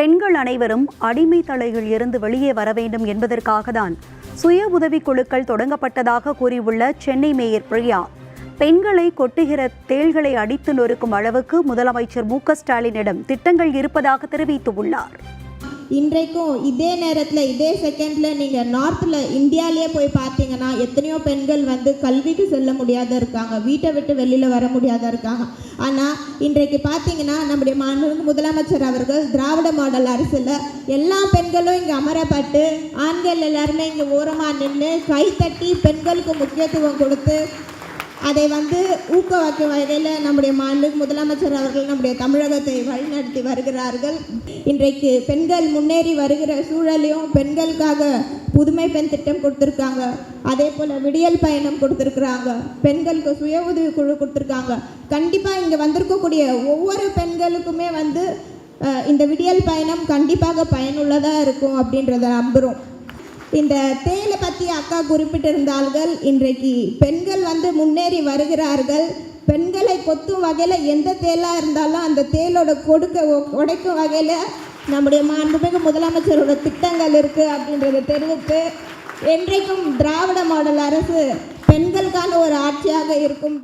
பெண்கள் அனைவரும் அடிமை தலையில் இருந்து வெளியே வர வேண்டும் என்பதற்காகத்தான் சுய உதவிக் குழுக்கள் தொடங்கப்பட்டதாக கூறியுள்ள சென்னை மேயர் பிரியா, பெண்களை கொட்டுகிற தேள்களை அடித்து நொறுக்கும் அளவுக்கு முதலமைச்சர் மு.க.ஸ்டாலினிடம் திட்டங்கள் இருப்பதாக தெரிவித்துள்ளார். இன்றைக்கும் இதே நேரத்தில் இதே செகண்டில் நீங்கள் நார்த்தில் இந்தியாவிலே போய் பார்த்தீங்கன்னா எத்தனையோ பெண்கள் கல்விக்கு செல்ல முடியாத இருக்காங்க, வீட்டை விட்டு வெளியில் வர முடியாத இருக்காங்க. ஆனால் இன்றைக்கு பார்த்தீங்கன்னா நம்முடைய மாண்புமிகு முதலமைச்சர் அவர்கள் திராவிட மாடல் அரசில் எல்லா பெண்களும் இங்கே அமரப்பட்டு ஆண்கள் எல்லாருமே இங்கே ஓரமாக நின்று கைத்தட்டி பெண்களுக்கு முக்கியத்துவம் கொடுத்து அதை ஊக்குவிக்கும் வகையில் நம்முடைய மாண்புமிகு முதலமைச்சர் அவர்கள் நம்முடைய தமிழகத்தை வழிநடத்தி வருகிறார்கள். இன்றைக்கு பெண்கள் முன்னேறி வருகிற சூழலையும் பெண்களுக்காக புதுமை பெண் திட்டம் கொடுத்துருக்காங்க, அதே போல் விடியல் பயணம் கொடுத்துருக்குறாங்க, பெண்களுக்கு சுய உதவி குழு கொடுத்துருக்காங்க. கண்டிப்பாக இங்கே வந்திருக்கக்கூடிய ஒவ்வொரு பெண்களுக்குமே இந்த விடியல் பயணம் கண்டிப்பாக பயனுள்ளதாக இருக்கும் அப்படின்றத நம்புகிறோம். இந்த தேலை பற்றி அக்கா குறிப்பிட்டிருந்தார்கள். இன்றைக்கு பெண்கள் முன்னேறி வருகிறார்கள். பெண்களை கொத்தும் வகையில் எந்த தேலாக இருந்தாலும் அந்த தேலோட உடைக்கும் வகையில் நம்முடைய மாண்புமிகு முதலமைச்சரோட திட்டங்கள் இருக்குது அப்படின்றத தெரிவித்து, என்றைக்கும் திராவிட மாடல் அரசு பெண்களுக்கான ஒரு ஆட்சியாக இருக்கும்.